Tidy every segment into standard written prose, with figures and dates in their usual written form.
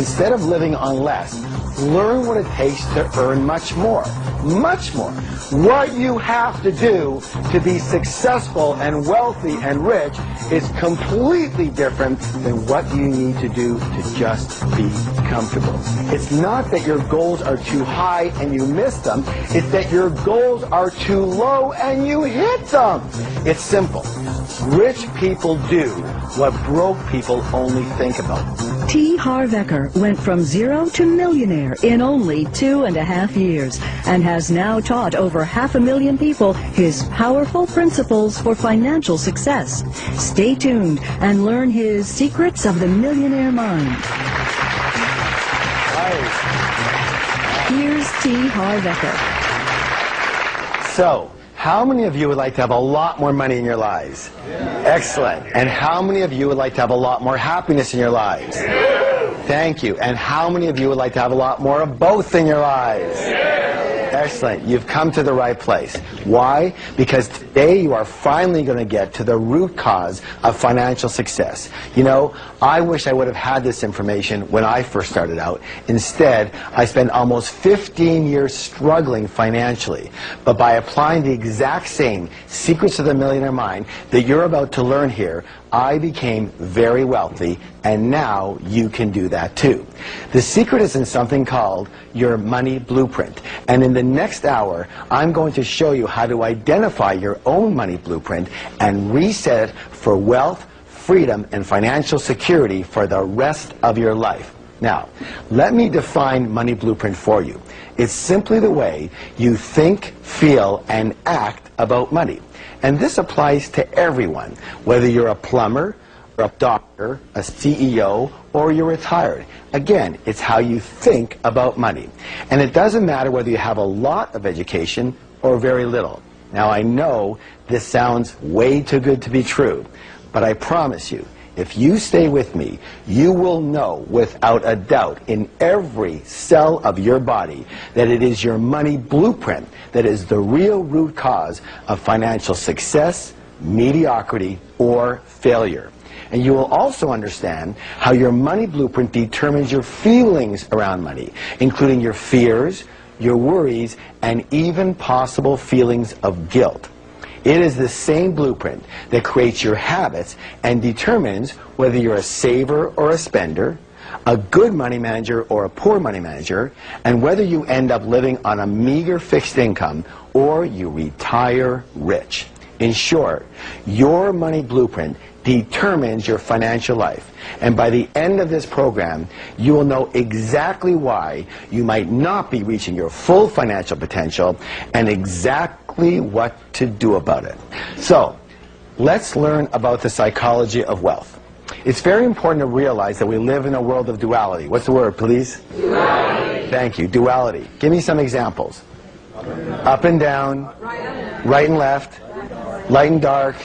instead of living on less, learn what it takes to earn much more. Much more. What you have to do to be successful and wealthy and rich is completely different than what you need to do to just be comfortable. It's not that your goals are too high and you miss them. It's that your goals are too low and you hit them. It's simple. Rich people do what broke people only think about. Harv Eker went from zero to millionaire in only 2.5 years and has now taught over 500,000 people his powerful principles for financial success. Stay tuned and learn his secrets of the millionaire mind. Here's Harv Eker. So, how many of you would like to have a lot more money in your lives? Excellent. And how many of you would like to have a lot more happiness in your lives? Thank you. And how many of you would like to have a lot more of both in your lives? Excellent. You've come to the right place. Why? Because today you are finally going to get to the root cause of financial success. You know, I wish I would have had this information when I first started out. Instead, I spent almost 15 years struggling financially. But by applying the exact same secrets of the millionaire mind that you're about to learn here, I became very wealthy, and now you can do that too. The secret is in something called your money blueprint. And in the next hour, I'm going to show you how to identify your own money blueprint and reset it for wealth, freedom, and financial security for the rest of your life. Now, let me define money blueprint for you. It's simply the way you think, feel, and act about money. And this applies to everyone, whether you're a plumber, or a doctor, a CEO, or you're retired. Again, it's how you think about money. And it doesn't matter whether you have a lot of education or very little. Now, I know this sounds way too good to be true, but I promise you, if you stay with me, you will know without a doubt in every cell of your body that it is your money blueprint that is the real root cause of financial success, mediocrity, or failure. And you will also understand how your money blueprint determines your feelings around money, including your fears, your worries, and even possible feelings of guilt. It is the same blueprint that creates your habits and determines whether you're a saver or a spender, a good money manager or a poor money manager, and whether you end up living on a meager fixed income or you retire rich. In short, your money blueprint determines your financial life. And by the end of this program, you will know exactly why you might not be reaching your full financial potential and exactly what to do about it. So, let's learn about the psychology of wealth. It's very important to realize that we live in a world of duality. What's the word, please? Duality. Thank you. Duality. Give me some examples. Up and down, right and left, light and dark,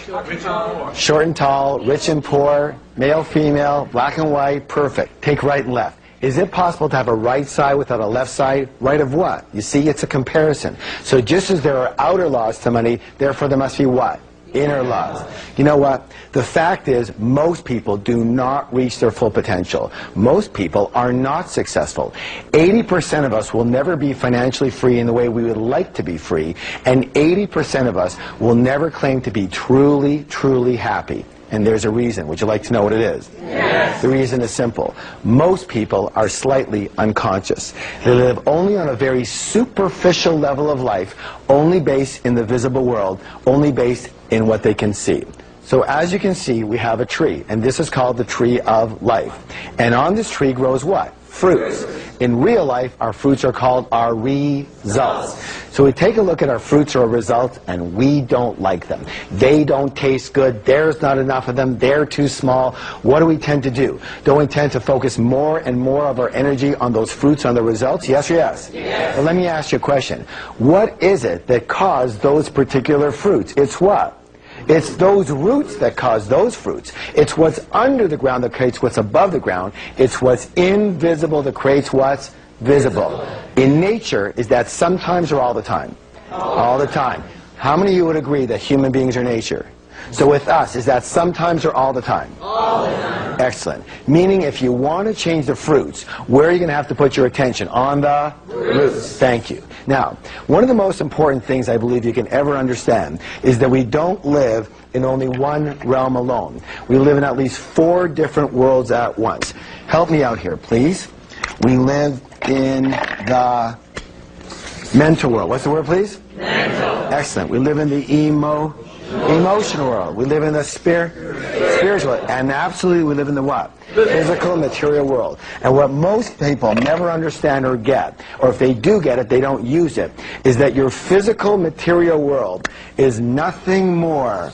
short and tall, rich and poor, male, female, black and white, perfect. Take right and left. Is it possible to have a right side without a left side? Right of what? You see, it's a comparison. So just as there are outer laws to money, therefore there must be what? Inner laws. You know what? The fact is, most people do not reach their full potential. Most people are not successful. 80% of us will never be financially free in the way we would like to be free, and 80% of us will never claim to be truly, truly happy. And there's a reason. Would you like to know what it is? Yes. The reason is simple. Most people are slightly unconscious. They live only on a very superficial level of life, only based in the visible world, only based in what they can see. So as you can see, we have a tree, and this is called the tree of life. And on this tree grows what? Fruits. In real life, our fruits are called our results. So we take a look at our fruits or results, and we don't like them. They don't taste good. There's not enough of them. They're too small. What do we tend to do? Don't we tend to focus more and more of our energy on those fruits, on the results? Yes or yes? Yes. Well, let me ask you a question. What is it that caused those particular fruits? It's what? It's those roots that cause those fruits. It's what's under the ground that creates what's above the ground. It's what's invisible that creates what's visible. In nature, is that sometimes or all the time? All the time. How many of you would agree that human beings are nature? So with us, is that sometimes or all the time? All the time. Excellent. Meaning if you want to change the fruits, where are you going to have to put your attention? On the roots. Thank you. Now, one of the most important things I believe you can ever understand is that we don't live in only one realm alone. We live in at least 4 different worlds at once. Help me out here, please. We live in the mental world. What's the word, please? Mental. Excellent. We live in the emotional world. We live in the spiritual. And absolutely, we live in the what? Physical, material world. And what most people never understand or get, or if they do get it, they don't use it, is that your physical, material world is nothing more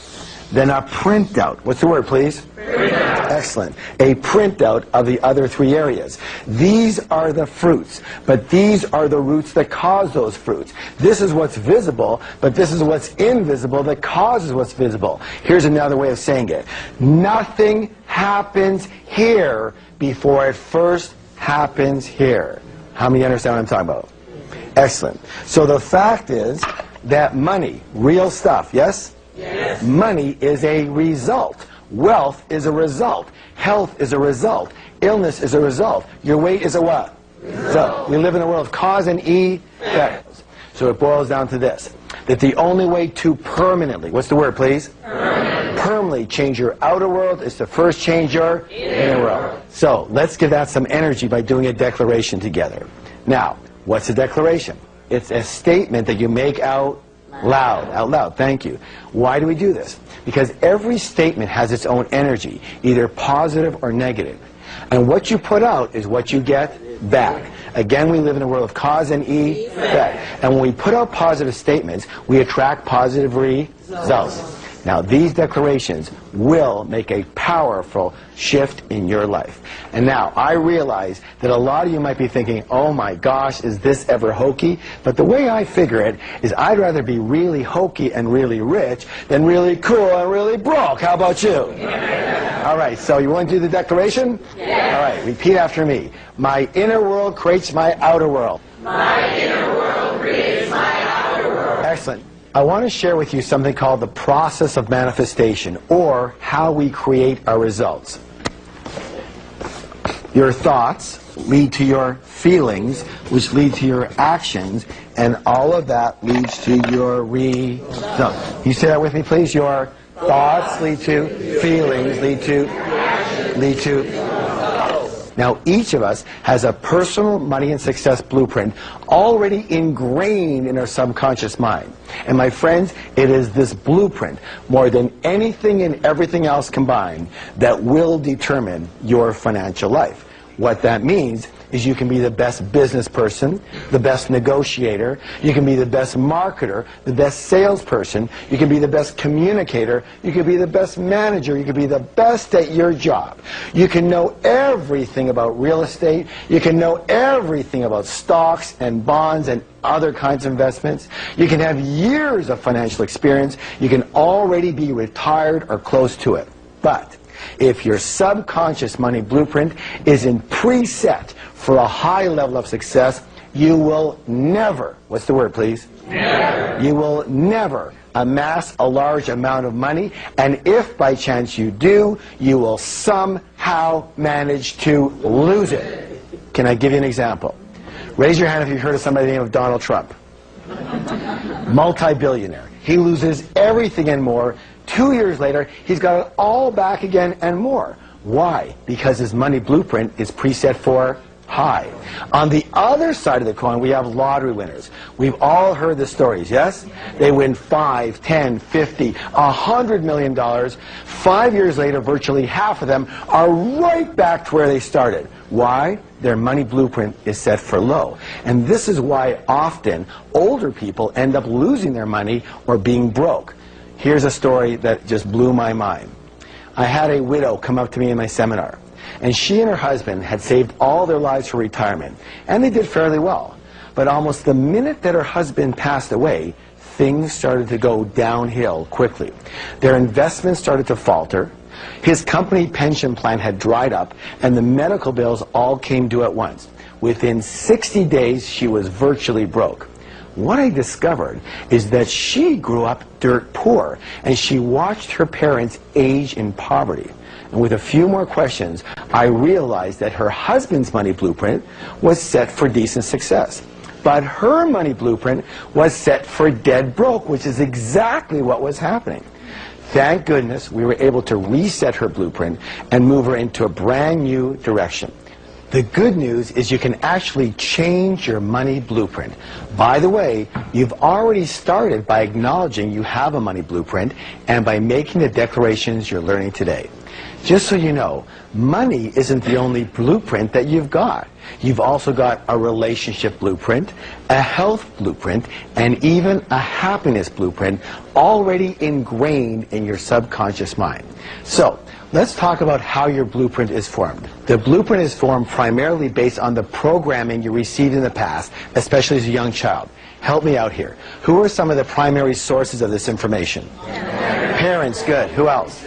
than a printout. What's the word, please? Printout. Excellent. A printout of the other 3 areas. These are the fruits, but these are the roots that cause those fruits. This is what's visible, but this is what's invisible that causes what's visible. Here's another way of saying it. Nothing happens here before it first happens here. How many understand what I'm talking about? Excellent. So the fact is that money, real stuff, yes? Yes. Money is a result. Wealth is a result. Health is a result. Illness is a result. Your weight is a what? So we live in a world of cause and effect. So it boils down to this, that the only way to permanently, what's the word, please? Permanently change your outer world is to first change your inner world. So let's give that some energy by doing a declaration together. Now, what's a declaration? It's a statement that you make out loud, thank you. Why do we do this? Because every statement has its own energy, either positive or negative. And what you put out is what you get back. Again, we live in a world of cause and effect. And when we put out positive statements, we attract positive results. Now, these declarations will make a powerful shift in your life. And now, I realize that a lot of you might be thinking, oh my gosh, is this ever hokey? But the way I figure it is I'd rather be really hokey and really rich than really cool and really broke. How about you? Yeah. All right, so you want to do the declaration? Yeah. All right, repeat after me. My inner world creates my outer world. My inner world creates my outer world. Excellent. I want to share with you something called the process of manifestation, or how we create our results. Your thoughts lead to your feelings, which lead to your actions, and all of that leads to your results. Can you say that with me, please? Your thoughts lead to feelings, lead to. Now, each of us has a personal money and success blueprint already ingrained in our subconscious mind. And my friends, it is this blueprint, more than anything and everything else combined, that will determine your financial life. What that means is you can be the best business person, the best negotiator, you can be the best marketer, the best salesperson, you can be the best communicator, you can be the best manager, you can be the best at your job. You can know everything about real estate, you can know everything about stocks and bonds and other kinds of investments. You can have years of financial experience, you can already be retired or close to it. But if your subconscious money blueprint isn't preset for a high level of success, you will never, what's the word, please? Never. You will never amass a large amount of money, and if by chance you do, you will somehow manage to lose it. Can I give you an example? Raise your hand if you've heard of somebody by the name of Donald Trump. Multi-billionaire. He loses everything and more. 2 years later, he's got it all back again and more. Why? Because his money blueprint is preset for high. On the other side of the coin, we have lottery winners. We've all heard the stories, yes? They win $5, $10, $50, $100 million. 5 years later, virtually half of them are right back to where they started. Why? Their money blueprint is set for low. And this is why often older people end up losing their money or being broke. Here's a story that just blew my mind. I had a widow come up to me in my seminar, and she and her husband had saved all their lives for retirement, and they did fairly well. But almost the minute that her husband passed away, things started to go downhill quickly. Their investments started to falter, his company pension plan had dried up, and the medical bills all came due at once. Within 60 days, she was virtually broke. What I discovered is that she grew up dirt poor, and she watched her parents age in poverty. And with a few more questions, I realized that her husband's money blueprint was set for decent success. But her money blueprint was set for dead broke, which is exactly what was happening. Thank goodness we were able to reset her blueprint and move her into a brand new direction. The good news is you can actually change your money blueprint. By the way, you've already started by acknowledging you have a money blueprint and by making the declarations you're learning today. Just so you know, money isn't the only blueprint that you've got. You've also got a relationship blueprint, a health blueprint, and even a happiness blueprint already ingrained in your subconscious mind. So, let's talk about how your blueprint is formed. The blueprint is formed primarily based on the programming you received in the past, especially as a young child. Help me out here. Who are some of the primary sources of this information? Parents, good. Who else?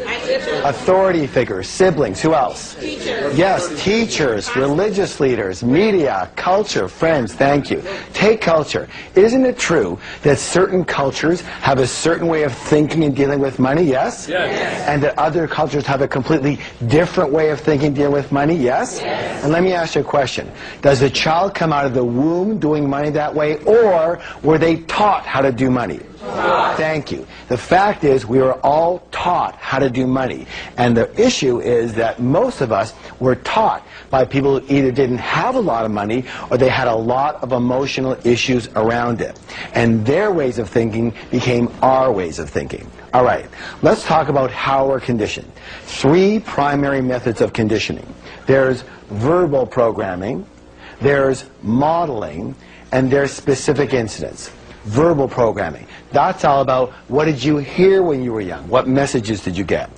Authority figures, siblings. Who else? Teachers. Yes, teachers, religious leaders, media, culture, friends. Thank you. Take culture. Isn't it true that certain cultures have a certain way of thinking and dealing with money? Yes? Yes. And that other cultures have a completely different way of thinking and dealing with money? Yes? Yes. And let me ask you a question. Does the child come out of the womb doing money that way, or were they taught how to do money? Thank you. The fact is, we were all taught how to do money. And the issue is that most of us were taught by people who either didn't have a lot of money or they had a lot of emotional issues around it. And their ways of thinking became our ways of thinking. All right, let's talk about how we're conditioned. 3 primary methods of conditioning. There's verbal programming, there's modeling, and there's specific incidents. Verbal programming. That's all about what did you hear when you were young? What messages did you get?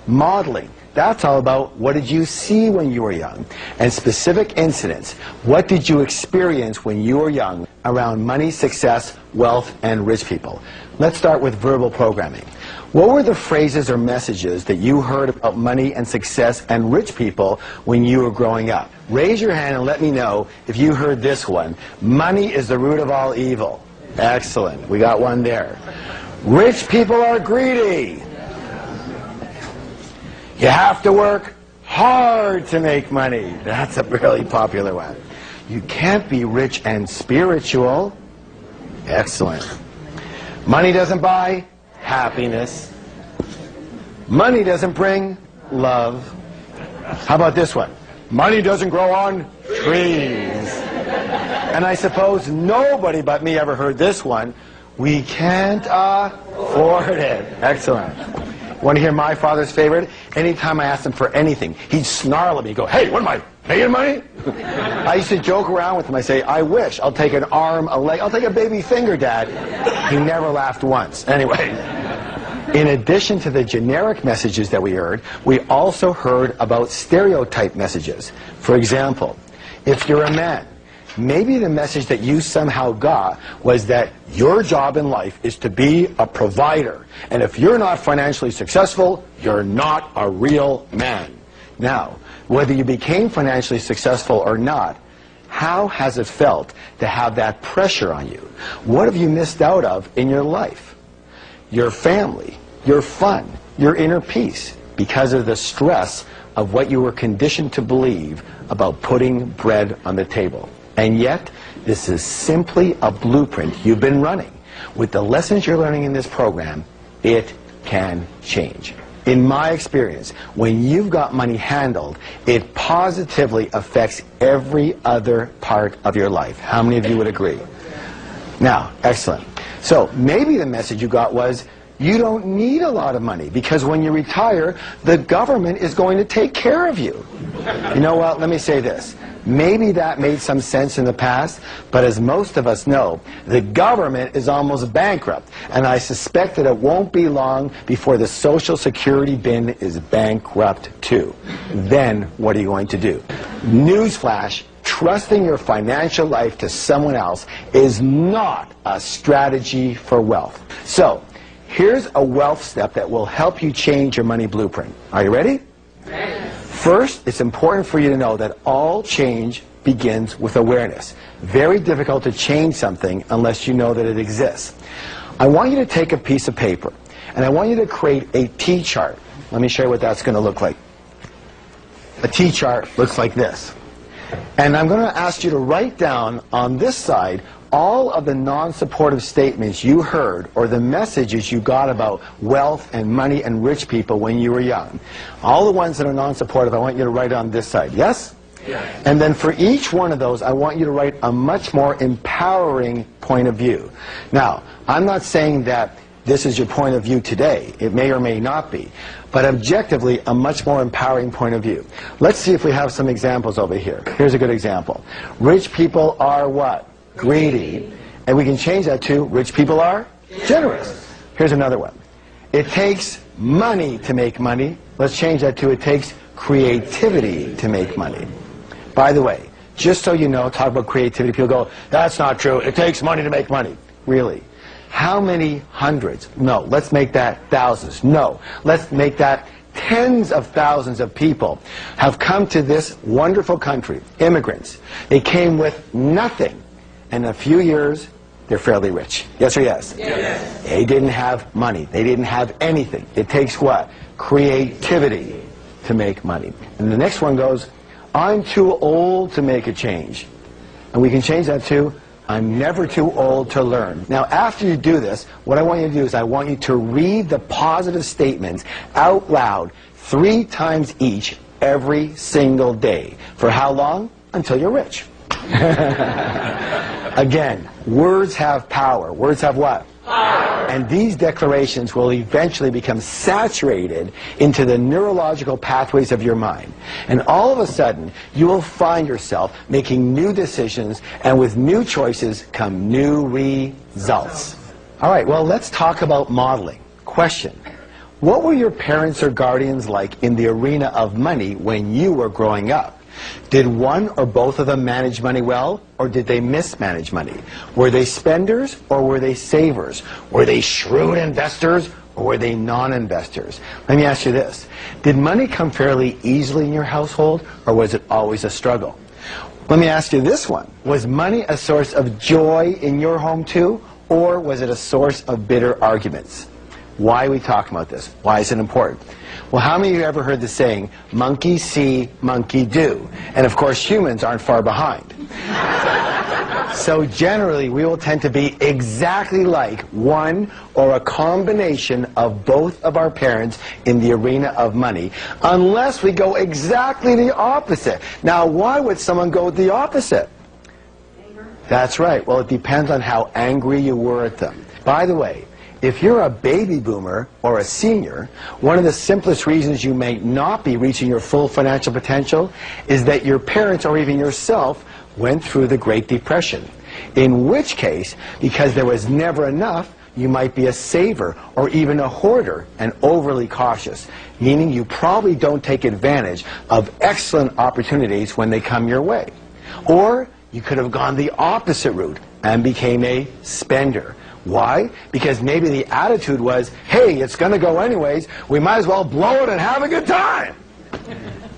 Modeling. That's all about what did you see when you were young? And specific incidents. What did you experience when you were young around money, success, wealth, and rich people? Let's start with verbal programming. What were the phrases or messages that you heard about money and success and rich people when you were growing up? Raise your hand and let me know if you heard this one. Money is the root of all evil. Excellent. We got one there. Rich people are greedy. You have to work hard to make money. That's a really popular one. You can't be rich and spiritual. Excellent. Money doesn't buy happiness. Money doesn't bring love. How about this one? Money doesn't grow on trees. And I suppose nobody but me ever heard this one. We can't afford it. Excellent. Want to hear my father's favorite? Anytime I asked him for anything, he'd snarl at me, go, hey, what am I, paying money? I used to joke around with him. I say, I wish. I'll take an arm, a leg. I'll take a baby finger, Dad. He never laughed once. Anyway, in addition to the generic messages that we heard, we also heard about stereotype messages. For example, if you're a man, maybe the message that you somehow got was that your job in life is to be a provider. And if you're not financially successful, you're not a real man. Now, whether you became financially successful or not, how has it felt to have that pressure on you? What have you missed out of in your life? Your family, your fun, your inner peace, because of the stress of what you were conditioned to believe about putting bread on the table. And yet, this is simply a blueprint you've been running. With the lessons you're learning in this program, it can change. In my experience, when you've got money handled, it positively affects every other part of your life. How many of you would agree? Now, excellent. So maybe the message you got was, you don't need a lot of money because when you retire, the government is going to take care of you. You know what? Let me say this. Maybe that made some sense in the past, but as most of us know, the government is almost bankrupt, and I suspect that it won't be long before the Social Security bin is bankrupt too. Then what are you going to do? Newsflash, trusting your financial life to someone else is not a strategy for wealth. So, here's a wealth step that will help you change your money blueprint. Are you ready? First, it's important for you to know that all change begins with awareness. Very difficult to change something unless you know that it exists. I want you to take a piece of paper, and I want you to create a T chart. Let me show you what that's going to look like. a T-chart looks like this. And I'm going to ask you to write down on this side all of the non-supportive statements you heard or the messages you got about wealth and money and rich people when you were young. All the ones that are non-supportive, I want you to write on this side. Yes? Yes. And then for each one of those, I want you to write a much more empowering point of view. Now, I'm not saying that this is your point of view today. It may or may not be. But objectively, a much more empowering point of view. Let's see if we have some examples over here. Here's a good example. Rich people are what? Greedy. And we can change that to rich people are generous. Here's another one. It takes money to make money. Let's change that to it takes creativity to make money. By the way, just so you know, talk about creativity, people go, that's not true. It takes money to make money. Really? How many hundreds? No. Let's make that thousands. No. Let's make that tens of thousands of people have come to this wonderful country, immigrants. They came with nothing. And in a few years, they're fairly rich. Yes or yes? Yes. They didn't have money. They didn't have anything. It takes what? Creativity to make money. And the next one goes, I'm too old to make a change. And we can change that to, I'm never too old to learn. Now, after you do this, what I want you to do is I want you to read the positive statements out loud 3 times each every single day. For how long? Until you're rich. Again, words have power. Words have what? Power. And these declarations will eventually become saturated into the neurological pathways of your mind. And all of a sudden, you will find yourself making new decisions, and with new choices come new results. All right, well, let's talk about modeling. Question. What were your parents or guardians like in the arena of money when you were growing up? Did one or both of them manage money well, or did they mismanage money? Were they spenders, or were they savers? Were they shrewd investors, or were they non-investors? Let me ask you this. Did money come fairly easily in your household, or was it always a struggle? Let me ask you this one. Was money a source of joy in your home too, or was it a source of bitter arguments? Why are we talking about this? Why is it important? Well, how many of you ever heard the saying, monkey see, monkey do? And of course, humans aren't far behind. So generally, we will tend to be exactly like one or a combination of both of our parents in the arena of money, unless we go exactly the opposite. Now, why would someone go the opposite? Anger. That's right. Well, it depends on how angry you were at them. By the way, if you're a baby boomer or a senior, one of the simplest reasons you may not be reaching your full financial potential is that your parents or even yourself went through the Great Depression. In which case, because there was never enough, you might be a saver or even a hoarder and overly cautious, meaning you probably don't take advantage of excellent opportunities when they come your way. Or you could have gone the opposite route and became a spender. Why? Because maybe the attitude was, hey, it's going to go anyways, we might as well blow it and have a good time.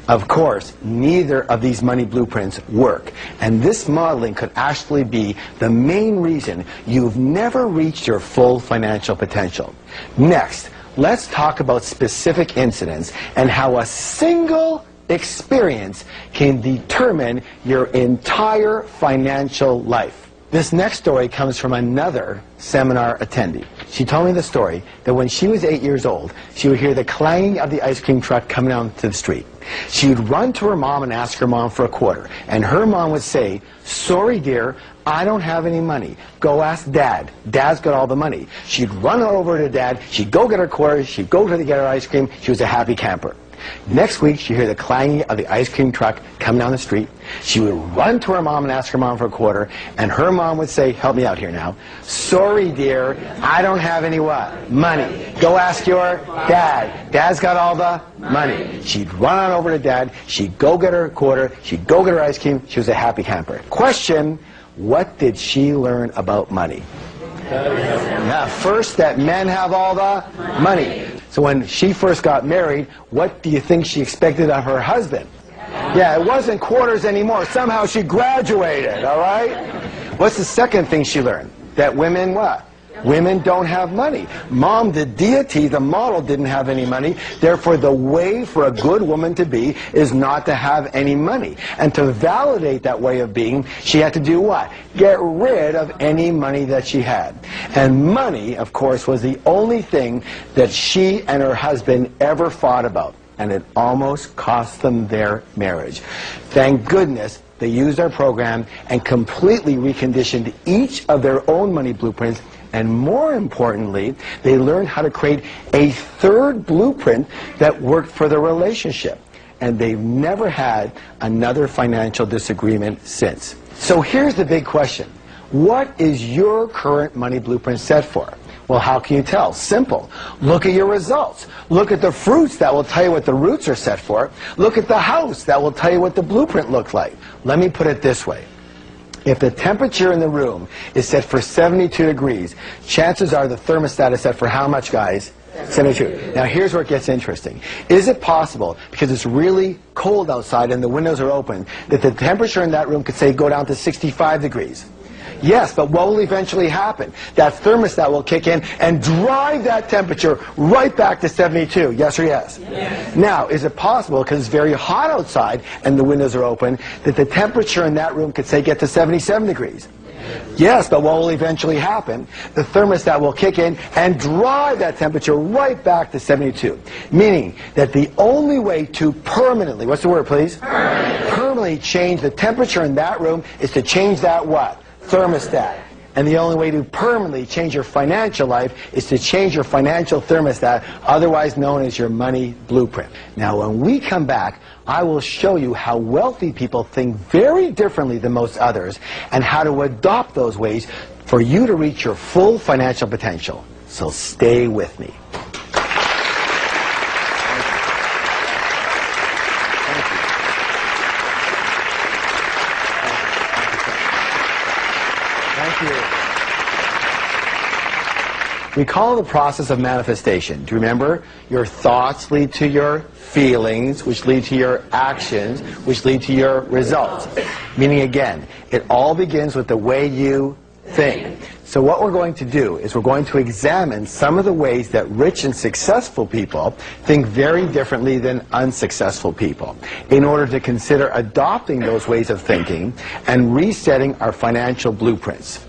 Of course, neither of these money blueprints work. And this modeling could actually be the main reason you've never reached your full financial potential. Next, let's talk about specific incidents and how a single experience can determine your entire financial life. This next story comes from another seminar attendee. She told me the story that when she was 8 years old, she would hear the clanging of the ice cream truck coming down to the street. She would run to her mom and ask her mom for a quarter. And her mom would say, sorry, dear, I don't have any money. Go ask Dad. Dad's got all the money. She'd run over to Dad. She'd go get her quarter. She'd go to get her ice cream. She was a happy camper. Next week, she'd hear the clanging of the ice cream truck come down the street. She would run to her mom and ask her mom for a quarter, and her mom would say, help me out here now, sorry, dear, I don't have any what? Money. Go ask your dad. Dad's got all the money. She'd run on over to Dad. She'd go get her quarter. She'd go get her ice cream. She was a happy camper. Question, what did she learn about money? First, that men have all the money. So when she first got married, what do you think she expected of her husband? Yeah, it wasn't quarters anymore. Somehow she graduated, all right? What's the second thing she learned? That women what? Women don't have money. Mom, the deity, the model, didn't have any money. Therefore, the way for a good woman to be is not to have any money. And to validate that way of being, she had to do what? Get rid of any money that she had. And money, of course, was the only thing that she and her husband ever fought about. And it almost cost them their marriage. Thank goodness they used our program and completely reconditioned each of their own money blueprints. And more importantly, they learned how to create a third blueprint that worked for their relationship. And they've never had another financial disagreement since. So here's the big question. What is your current money blueprint set for? Well, how can you tell? Simple. Look at your results. Look at the fruits. That will tell you what the roots are set for. Look at the house. That will tell you what the blueprint looked like. Let me put it this way. If the temperature in the room is set for 72 degrees, chances are the thermostat is set for how much, guys? 72. Now here's where it gets interesting. Is it possible, because it's really cold outside and the windows are open, that the temperature in that room could, say, go down to 65 degrees? Yes, but what will eventually happen? That thermostat will kick in and drive that temperature right back to 72. Yes or yes? Yes. Now, is it possible, because it's very hot outside and the windows are open, that the temperature in that room could, say, get to 77 degrees? Yes, but what will eventually happen? The thermostat will kick in and drive that temperature right back to 72. Meaning that the only way to permanently, what's the word, please? Permanently change the temperature in that room is to change that what? Thermostat. And the only way to permanently change your financial life is to change your financial thermostat, otherwise known as your money blueprint. Now, when we come back, I will show you how wealthy people think very differently than most others and how to adopt those ways for you to reach your full financial potential. So stay with me. We call the process of manifestation. Do you remember? Your thoughts lead to your feelings, which lead to your actions, which lead to your results. Meaning, again, it all begins with the way you think. So what we're going to do is we're going to examine some of the ways that rich and successful people think very differently than unsuccessful people, in order to consider adopting those ways of thinking and resetting our financial blueprints.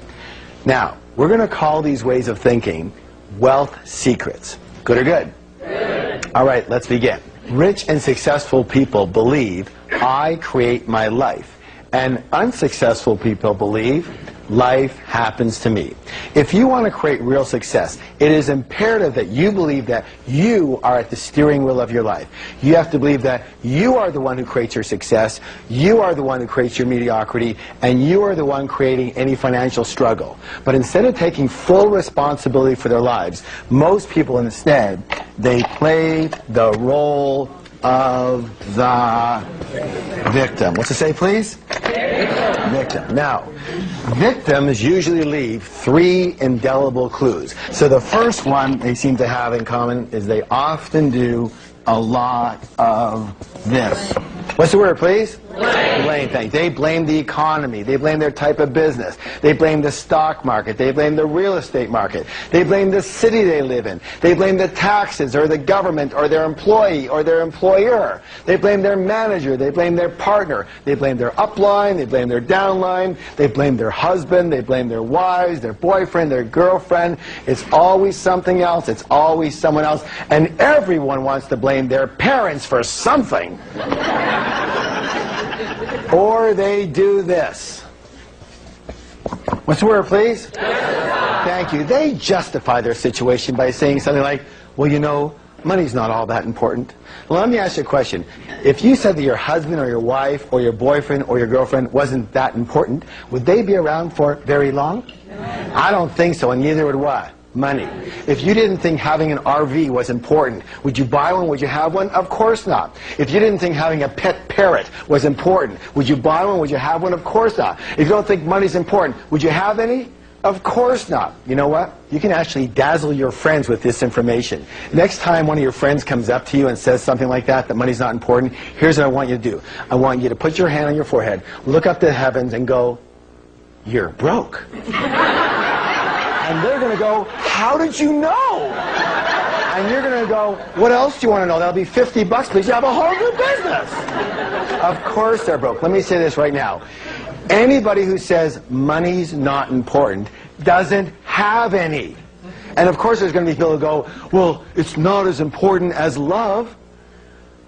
Now, we're going to call these ways of thinking wealth secrets. Good or good? Good. All right, let's begin. Rich and successful people believe I create my life, and unsuccessful people believe life happens to me. If you want to create real success, it is imperative that you believe that you are at the steering wheel of your life. You have to believe that you are the one who creates your success, you are the one who creates your mediocrity, and you are the one creating any financial struggle. But instead of taking full responsibility for their lives, most people instead, they play the role of the victim. What's it say, please? Victim. Now, victims usually leave 3 indelible clues. So the first one they seem to have in common is they often do a lot of this. What's the word, please? Blame. Thank you. They blame the economy. They blame their type of business. They blame the stock market. They blame the real estate market. They blame the city they live in. They blame the taxes or the government or their employee or their employer. They blame their manager. They blame their partner. They blame their upline. They blame their downline. They blame their husband. They blame their wives, their boyfriend, their girlfriend. It's always something else. It's always someone else. And everyone wants to blame their parents for something. Or they do this. What's the word, please? Thank you. They justify their situation by saying something like, well, you know, money's not all that important. Well, let me ask you a question. If you said that your husband or your wife or your boyfriend or your girlfriend wasn't that important, would they be around for very long? I don't think so, and neither would what? Money. If you didn't think having an RV was important, would you buy one? Would you have one? Of course not. If you didn't think having a pet parrot was important, would you buy one? Would you have one? Of course not. If you don't think money's important, would you have any? Of course not. You know what? You can actually dazzle your friends with this information. Next time one of your friends comes up to you and says something like that money's not important, here's what I want you to do. I want you to put your hand on your forehead, look up to the heavens, and go, you're broke. And they're going to go, how did you know? And you're going to go, what else do you want to know? That'll be 50 bucks, please. You have a whole new business. Of course they're broke. Let me say this right now. Anybody who says money's not important doesn't have any. And of course there's going to be people who go, well, it's not as important as love.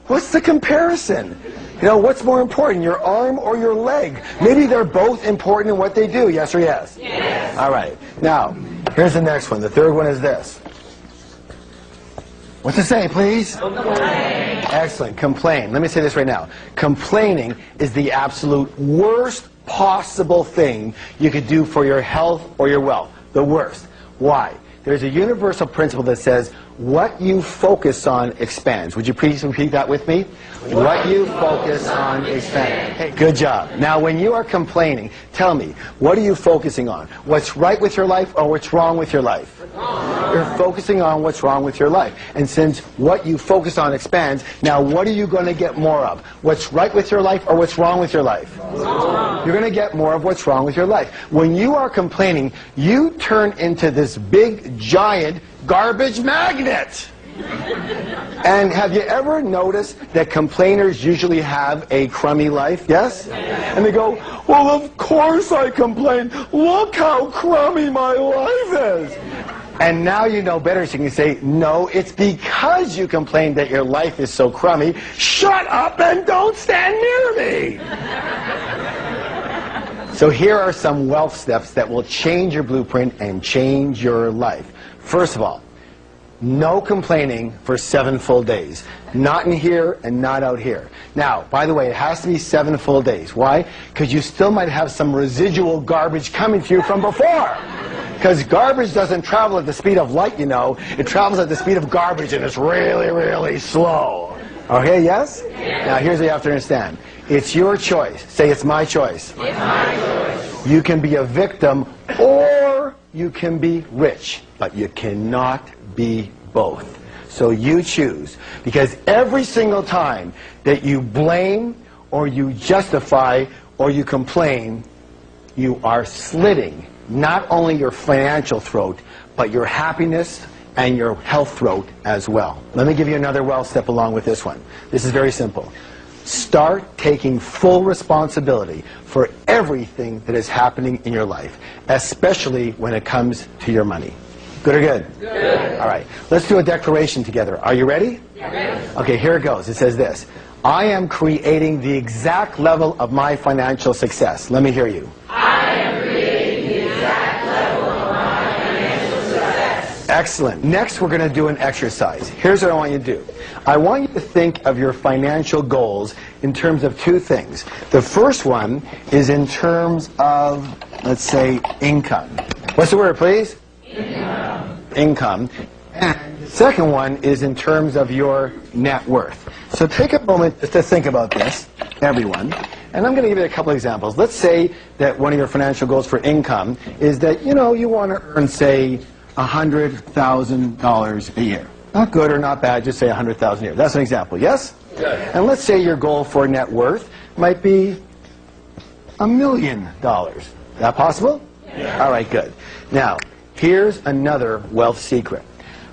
What's the comparison? You know, what's more important, your arm or your leg? Maybe they're both important in what they do, yes or yes? Yes. All right. Now, here's the next one. The third one is this. What's it say, please? Complain. Excellent. Complain. Let me say this right now. Complaining is the absolute worst possible thing you could do for your health or your wealth. The worst. Why? There's a universal principle that says, what you focus on expands. Would you please repeat that with me? What you focus on expands. Hey, good job. Now, when you are complaining, tell me, what are you focusing on? What's right with your life or what's wrong with your life? You're focusing on what's wrong with your life. And since what you focus on expands, now what are you going to get more of? What's right with your life or what's wrong with your life? You're going to get more of what's wrong with your life. When you are complaining, you turn into this big, giant garbage magnet. And have you ever noticed that complainers usually have a crummy life? Yes? And they go, well, of course I complain. Look how crummy my life is. And now you know better, so you can say, no, it's because you complain that your life is so crummy. Shut up and don't stand near me. So here are some wealth steps that will change your blueprint and change your life. First of all, no complaining for 7 full days. Not in here and not out here. Now, by the way, it has to be 7 full days. Why? Because you still might have some residual garbage coming to you from before. Because garbage doesn't travel at the speed of light, you know. It travels at the speed of garbage, and it's really, really slow. Okay, yes? Now, here's what you have to understand. It's your choice. Say, it's my choice. It's my choice. You can be a victim, or you can be rich. But you cannot be both. So you choose. Because every single time that you blame, or you justify, or you complain, you are slitting not only your financial throat, but your happiness and your health throat as well. Let me give you another wealth step along with this one. This is very simple. Start taking full responsibility for everything that is happening in your life, especially when it comes to your money. Good or good? Good. All right. Let's do a declaration together. Are you ready? Yes. Okay, here it goes. It says this. I am creating the exact level of my financial success. Let me hear you. I am creating the exact level of my financial success. Excellent. Next, we're going to do an exercise. Here's what I want you to do. I want you to think of your financial goals in terms of 2 things. The first one is in terms of, let's say, income. What's the word, please? Income. And the second one is in terms of your net worth. So take a moment just to think about this, everyone. And I'm going to give you a couple examples. Let's say that one of your financial goals for income is that, you know, you want to earn, say, $100,000 a year. Not good or not bad, just say $100,000 a year. That's an example, yes? Yes. And let's say your goal for net worth might be $1 million. Is that possible? Yes. All right, good. Now, here's another wealth secret.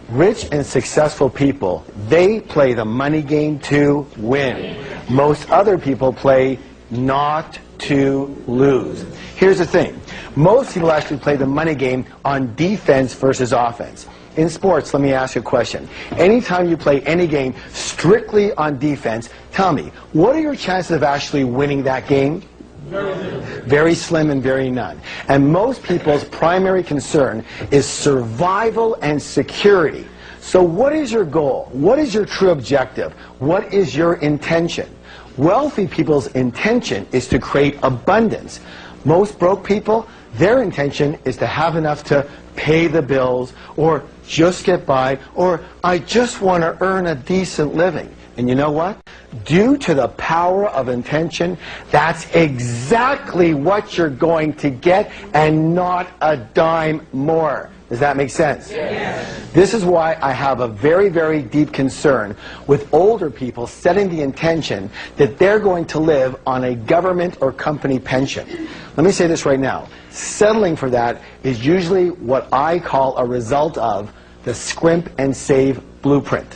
Rich and successful people, they play the money game to win. Most other people play not to lose. Here's the thing. Most people actually play the money game on defense versus offense. In sports, let me ask you a question. Anytime you play any game strictly on defense, tell me, what are your chances of actually winning that game? Very slim and very none. And most people's primary concern is survival and security. So what is your goal? What is your true objective? What is your intention? Wealthy people's intention is to create abundance. Most broke people, their intention is to have enough to pay the bills, or just get by, or I just want to earn a decent living. And you know what? Due to the power of intention, that's exactly what you're going to get, and not a dime more. Does that make sense? Yes. This is why I have a very, very deep concern with older people setting the intention that they're going to live on a government or company pension. Let me say this right now. Settling for that is usually what I call a result of the scrimp and save blueprint.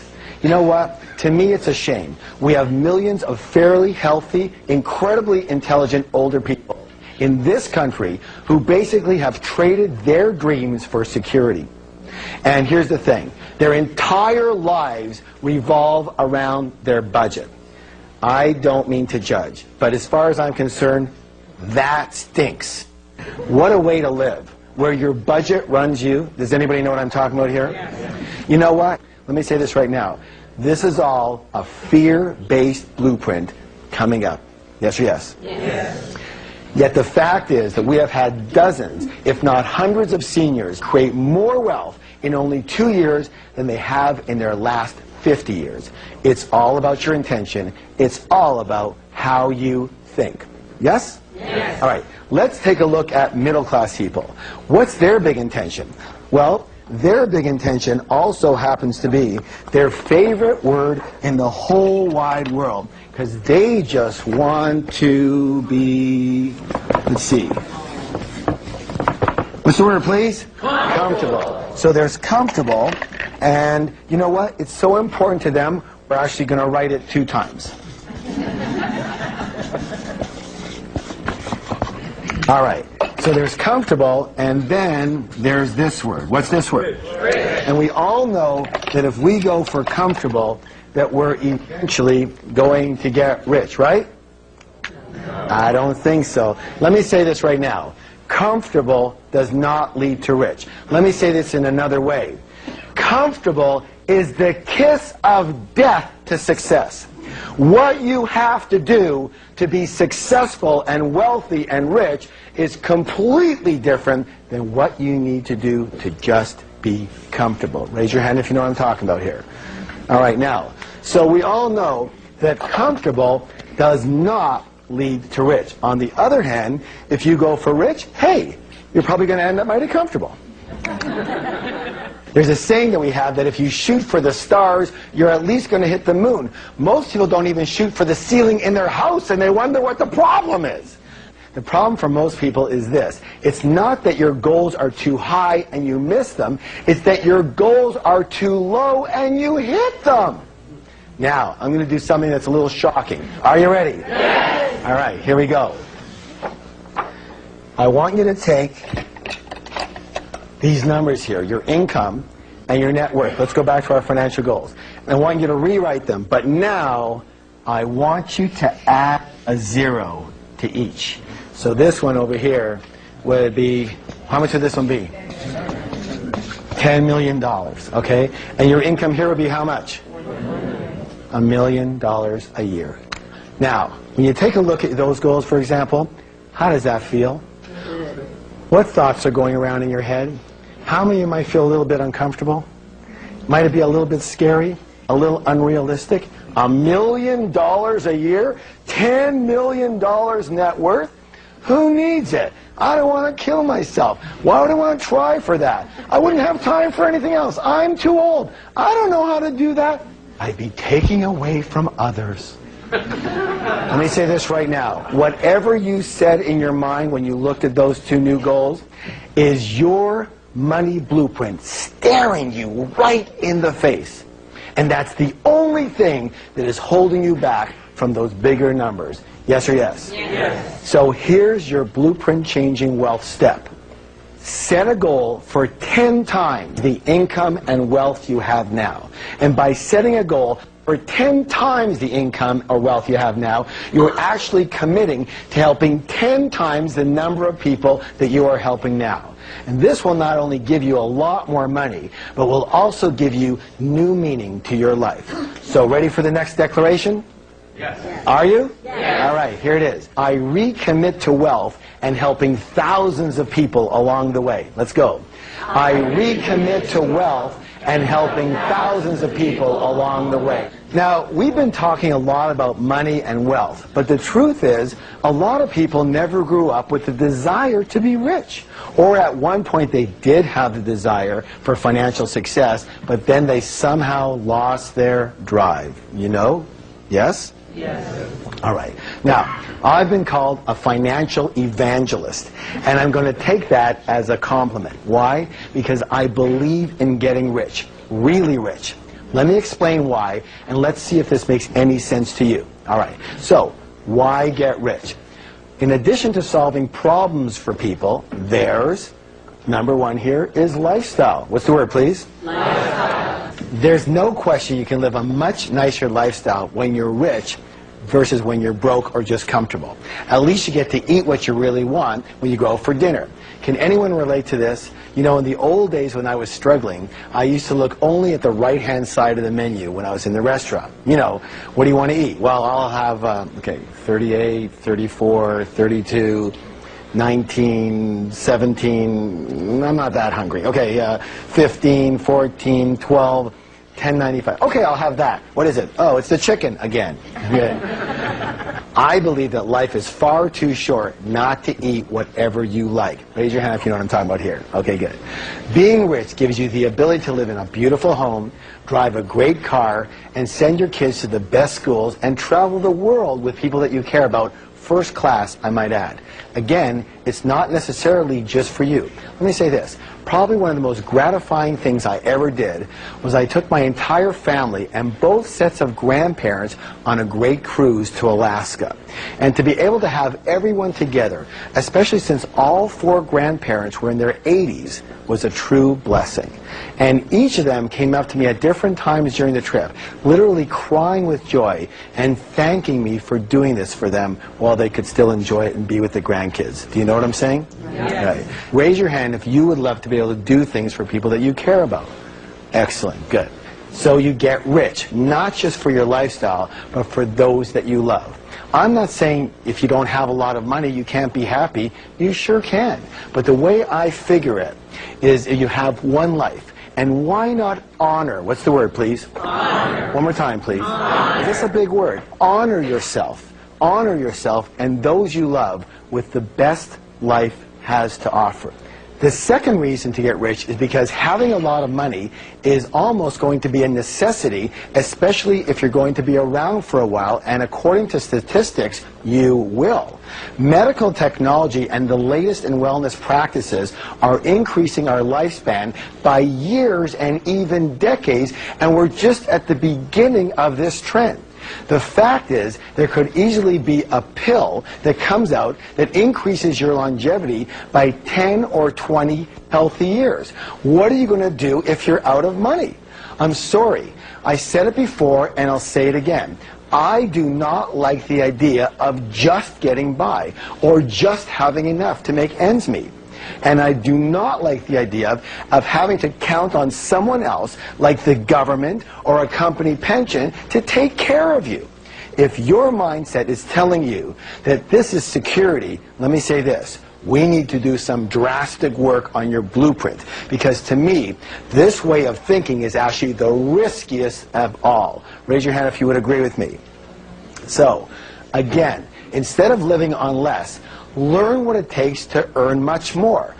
You know what? To me, it's a shame. We have millions of fairly healthy, incredibly intelligent older people in this country who basically have traded their dreams for security. And here's the thing. Their entire lives revolve around their budget. I don't mean to judge, but as far as I'm concerned, that stinks. What a way to live, where your budget runs you. Does anybody know what I'm talking about here? Yes. You know what? Let me say this right now. This is all a fear-based blueprint coming up. Yes or yes? Yes. Yet the fact is that we have had dozens, if not hundreds of seniors create more wealth in only 2 years than they have in their last 50 years. It's all about your intention. It's all about how you think. Yes? Yes. All right, let's take a look at middle-class people. What's their big intention? Well, their big intention also happens to be their favorite word in the whole wide world, because they just want to be, let's see. What's the word, please? Comfortable. So there's comfortable, and you know what? It's so important to them, we're actually going to write it 2 times. All right, so there's comfortable, and then there's this word. What's this word? Rich. And we all know that if we go for comfortable, that we're eventually going to get rich, right? No. I don't think so. Let me say this right now. Comfortable does not lead to rich. Let me say this in another way. Comfortable is the kiss of death to success. What you have to do to be successful and wealthy and rich is completely different than what you need to do to just be comfortable. Raise your hand if you know what I'm talking about here. All right, now, so we all know that comfortable does not lead to rich. On the other hand, if you go for rich, hey, you're probably going to end up mighty comfortable. There's a saying that we have that if you shoot for the stars, you're at least going to hit the moon. Most people don't even shoot for the ceiling in their house, and they wonder what the problem is. The problem for most people is this. It's not that your goals are too high and you miss them. It's that your goals are too low and you hit them. Now, I'm going to do something that's a little shocking. Are you ready? Yes. All right, here we go. I want you to take these numbers here, your income and your net worth. Let's go back to our financial goals. I want you to rewrite them, but now I want you to add a 0 to each. So this one over here would be, how much would this one be? $10 million, okay? And your income here would be how much? $1 million a year. Now, when you take a look at those goals, for example, how does that feel? What thoughts are going around in your head? How many of you might feel a little bit uncomfortable? Might it be a little bit scary? A little unrealistic? $1 million a year? $10 million net worth? Who needs it? I don't want to kill myself. Why would I want to try for that? I wouldn't have time for anything else. I'm too old. I don't know how to do that. I'd be taking away from others. Let me say this right now. Whatever you said in your mind when you looked at those 2 new goals is your money blueprint staring you right in the face. And that's the only thing that is holding you back from those bigger numbers. Yes or yes? Yes. So here's your blueprint changing wealth step. Set a goal for 10 times the income and wealth you have now. And by setting a goal for 10 times the income or wealth you have now, you're actually committing to helping 10 times the number of people that you are helping now. And this will not only give you a lot more money, but will also give you new meaning to your life. So ready for the next declaration? Yes. Are you? Yes. All right, here it is. I recommit to wealth and helping thousands of people along the way. Let's go. I recommit to wealth and helping thousands of people along the way. Now, we've been talking a lot about money and wealth, but the truth is, a lot of people never grew up with the desire to be rich. Or at one point they did have the desire for financial success, but then they somehow lost their drive. You know? Yes? Yes. All right. Now, I've been called a financial evangelist, and I'm going to take that as a compliment. Why? Because I believe in getting rich, really rich. Let me explain why, and let's see if this makes any sense to you. All right, so why get rich? In addition to solving problems for people, there's, number one here, is lifestyle. What's the word, please? Lifestyle. There's no question you can live a much nicer lifestyle when you're rich versus when you're broke or just comfortable. At least you get to eat what you really want when you go out for dinner. Can anyone relate to this? You know, in the old days when I was struggling, I used to look only at the right-hand side of the menu when I was in the restaurant. You know, what do you want to eat? Well, I'll have, 38, 34, 32, 19, 17, I'm not that hungry. Okay, 15, 14, 12, 10.95. Okay, I'll have that. What is it? Oh, it's the chicken again. I believe that life is far too short not to eat whatever you like. Raise your hand if you know what I'm talking about here. Okay, good. Being rich gives you the ability to live in a beautiful home, drive a great car, and send your kids to the best schools and travel the world with people that you care about, first class, I might add. Again, it's not necessarily just for you. Let me say this. Probably one of the most gratifying things I ever did was I took my entire family and both sets of grandparents on a great cruise to Alaska. And to be able to have everyone together, especially since all four grandparents were in their 80s, was a true blessing. And each of them came up to me at different times during the trip, literally crying with joy and thanking me for doing this for them while they could still enjoy it and be with the grandkids. Do you know what I'm saying? Yes. Right. Raise your hand if you would love to be able to do things for people that you care about. Excellent. Good. So you get rich, not just for your lifestyle, but for those that you love. I'm not saying if you don't have a lot of money you can't be happy. You sure can. But the way I figure it is you have one life. And why not honor? What's the word, please? Honor. One more time, please. Honor. Is this a big word? Honor yourself. Honor yourself and those you love with the best life has to offer. The second reason to get rich is because having a lot of money is almost going to be a necessity, especially if you're going to be around for a while, and according to statistics, you will. Medical technology and the latest in wellness practices are increasing our lifespan by years and even decades, and we're just at the beginning of this trend. The fact is, there could easily be a pill that comes out that increases your longevity by 10 or 20 healthy years. What are you going to do if you're out of money? I'm sorry. I said it before, and I'll say it again. I do not like the idea of just getting by or just having enough to make ends meet. And I do not like the idea of having to count on someone else, like the government or a company pension, to take care of you. If your mindset is telling you that this is security, let me say this. We need to do some drastic work on your blueprint, because to me, this way of thinking is actually the riskiest of all. Raise your hand if you would agree with me. So, again, instead of living on less, learn what it takes to earn much more,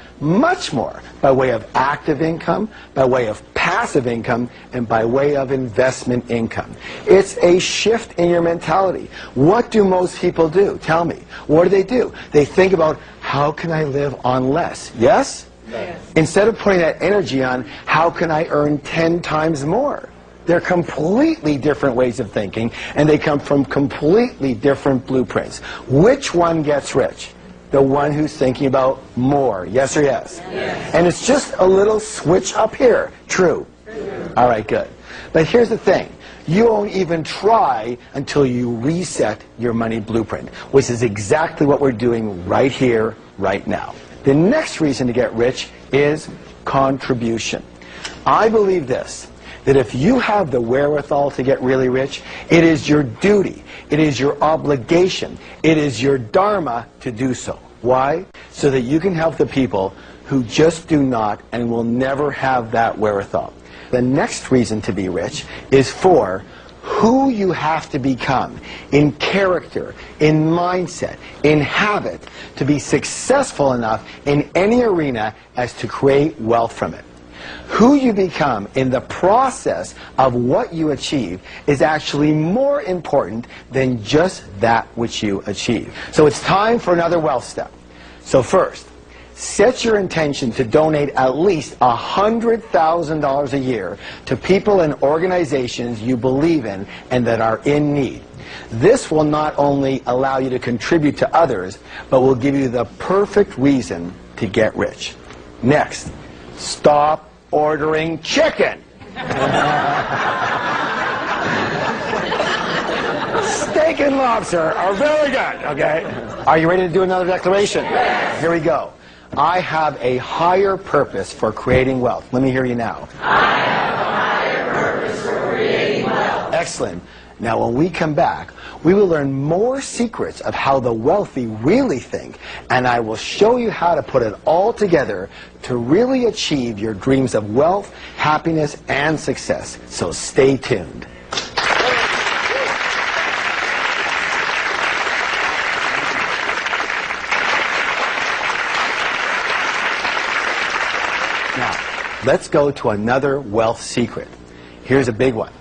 by way of active income, by way of passive income, and by way of investment income. It's a shift in your mentality. What do most people do? Tell me. What do? They think about, how can I live on less? Yes? Yes. Instead of putting that energy on, how can I earn 10 times more? They're completely different ways of thinking, and they come from completely different blueprints. Which one gets rich? The one who's thinking about more. Yes or yes? Yes. And it's just a little switch up here. True? True. All right, good. But here's the thing. You won't even try until you reset your money blueprint, which is exactly what we're doing right here, right now. The next reason to get rich is contribution. I believe this, that if you have the wherewithal to get really rich, it is your duty, it is your obligation, it is your dharma to do so. Why? So that you can help the people who just do not and will never have that wherewithal. The next reason to be rich is for who you have to become in character, in mindset, in habit, to be successful enough in any arena as to create wealth from it. Who you become in the process of what you achieve is actually more important than just that which you achieve. So it's time for another wealth step. So first, set your intention to donate at least $100,000 a year to people and organizations you believe in and that are in need. This will not only allow you to contribute to others, but will give you the perfect reason to get rich. Next, stop ordering chicken. Steak and lobster are very good, okay? Are you ready to do another declaration? Yes. Here we go. I have a higher purpose for creating wealth. Let me hear you now. I have a higher purpose for creating wealth. Excellent. Now, when we come back, we will learn more secrets of how the wealthy really think, and I will show you how to put it all together to really achieve your dreams of wealth, happiness, and success. So stay tuned. Now, let's go to another wealth secret. Here's a big one.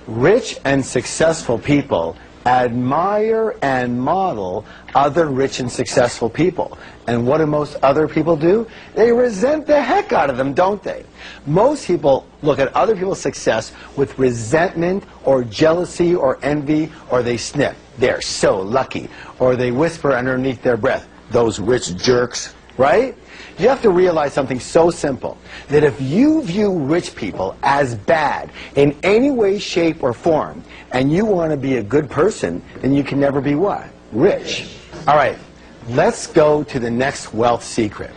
Rich and successful people admire and model other rich and successful people. And what do most other people do? They resent the heck out of them, don't they? Most people look at other people's success with resentment or jealousy or envy, or they sniff, "They're so lucky," or they whisper underneath their breath, "Those rich jerks," right? You have to realize something so simple, that if you view rich people as bad in any way, shape, or form, and you want to be a good person, then you can never be what? Rich. All right, let's go to the next wealth secret.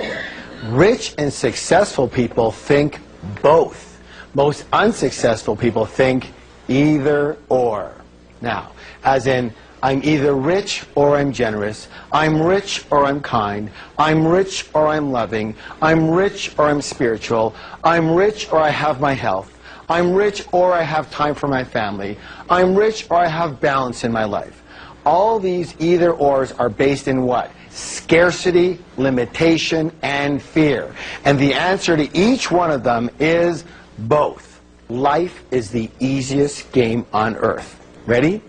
Rich and successful people think both. Most unsuccessful people think either or. Now, as in, I'm either rich or I'm generous. I'm rich or I'm kind. I'm rich or I'm loving. I'm rich or I'm spiritual. I'm rich or I have my health. I'm rich or I have time for my family. I'm rich or I have balance in my life. All these either-ors are based in what? Scarcity, limitation, and fear. And the answer to each one of them is both. Life is the easiest game on earth. Ready?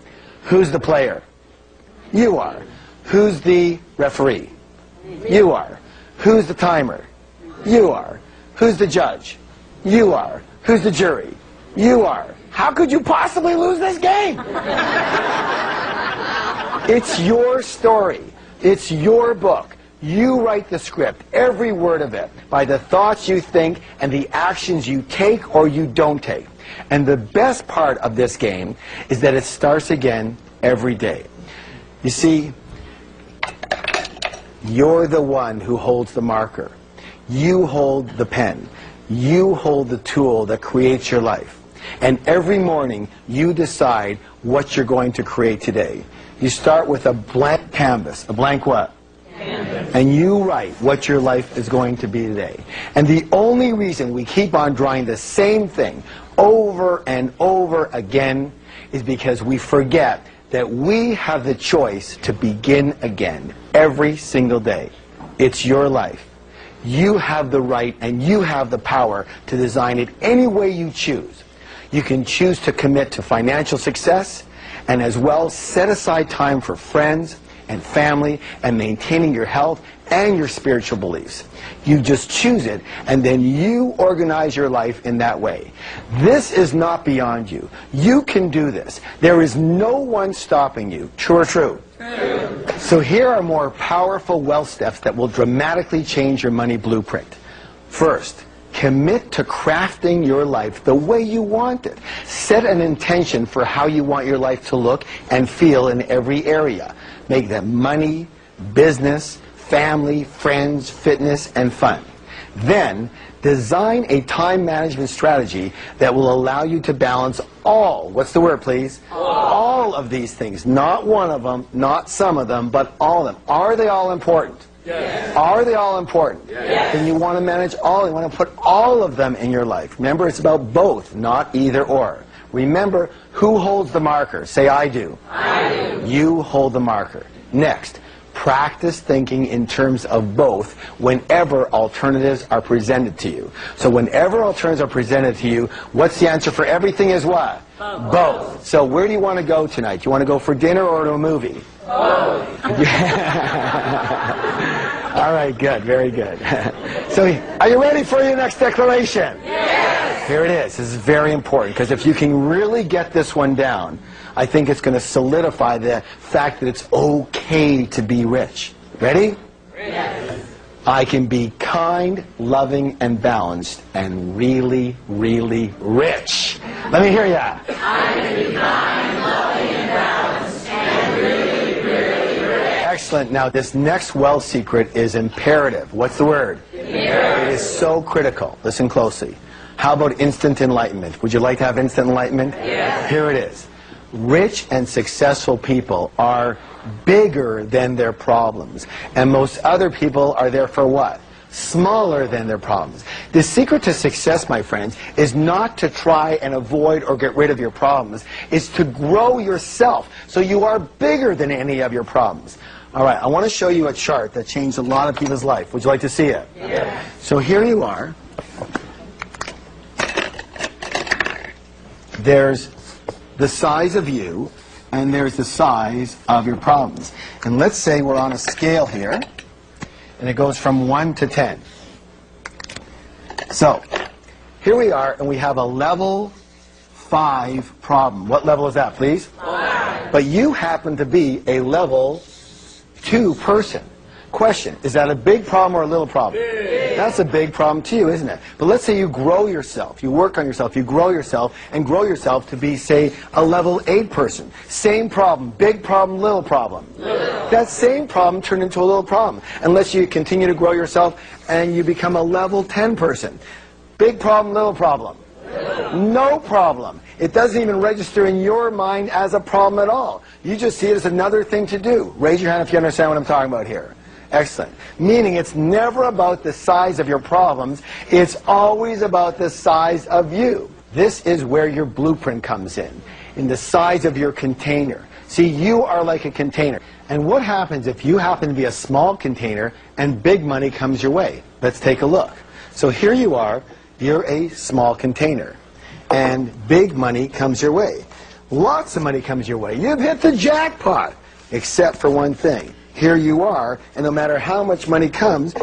Who's the player? You are. Who's the referee? You are. Who's the timer? You are. Who's the judge? You are. Who's the jury? You are. How could you possibly lose this game? It's your story. It's your book. You write the script, every word of it, by the thoughts you think and the actions you take or you don't take. And the best part of this game is that it starts again every day. You see, you're the one who holds the marker. You hold the pen. You hold the tool that creates your life. And every morning, you decide what you're going to create today. You start with a blank canvas. A blank what? Canvas. And you write what your life is going to be today. And the only reason we keep on drawing the same thing over and over again is because we forget that we have the choice to begin again every single day. It's your life. You have the right and you have the power to design it any way you choose. You can choose to commit to financial success and as well set aside time for friends and family and maintaining your health and your spiritual beliefs. You just choose it, and then you organize your life in that way. This is not beyond you. You can do this. There is no one stopping you. True or true? True. So here are more powerful wealth steps that will dramatically change your money blueprint. First, commit to crafting your life the way you want it. Set an intention for how you want your life to look and feel in every area. Make them money, business, family, friends, fitness, and fun. Then, design a time management strategy that will allow you to balance all, what's the word please? All of these things. Not one of them, not some of them, but all of them. Are they all important? Yes. Are they all important? Yes. Then you want to manage all. You want to put all of them in your life. Remember, it's about both, not either or. Remember, who holds the marker? Say, I do. I do. You hold the marker. Next, Practice thinking in terms of both whenever alternatives are presented to you. So whenever alternatives are presented to you, what's the answer for everything is what? Both. So where do you want to go tonight? Do you want to go for dinner or to a movie? Both. All right, good, very good. So are you ready for your next declaration? Yes. Here it is. This is very important, because if you can really get this one down, I think it's going to solidify the fact that it's okay to be rich. Ready? Yes. I can be kind, loving, and balanced, and really, really rich. Let me hear ya. I can be kind, loving, and balanced, and really, really rich. Excellent. Now, this next wealth secret is imperative. What's the word? Imperative. It is so critical. Listen closely. How about instant enlightenment? Would you like to have instant enlightenment? Yes. Here it is. Rich and successful people are bigger than their problems. And most other people are there for what? Smaller than their problems. The secret to success, my friends, is not to try and avoid or get rid of your problems. It's to grow yourself so you are bigger than any of your problems. All right, I want to show you a chart that changed a lot of people's life. Would you like to see it? Yes. So here you are. There's the size of you, and there's the size of your problems. And let's say we're on a scale here, and it goes from 1 to 10. So, here we are, and we have a level 5 problem. What level is that, please? 5. But you happen to be a level 2 person. Question, is that a big problem or a little problem? Big. That's a big problem to you, isn't it? But let's say you grow yourself, you work on yourself, you grow yourself, and grow yourself to be, say, a level 8 person. Same problem, big problem, little problem. Little. That same problem turned into a little problem. Unless you continue to grow yourself and you become a level 10 person. Big problem, little problem. No problem. It doesn't even register in your mind as a problem at all. You just see it as another thing to do. Raise your hand if you understand what I'm talking about here. Excellent. Meaning it's never about the size of your problems. It's always about the size of you. This is where your blueprint comes in the size of your container. See, you are like a container. And what happens if you happen to be a small container and big money comes your way? Let's take a look. So here you are. You're a small container. And big money comes your way. Lots of money comes your way. You've hit the jackpot. Except for one thing. Here you are, and no matter how much money comes,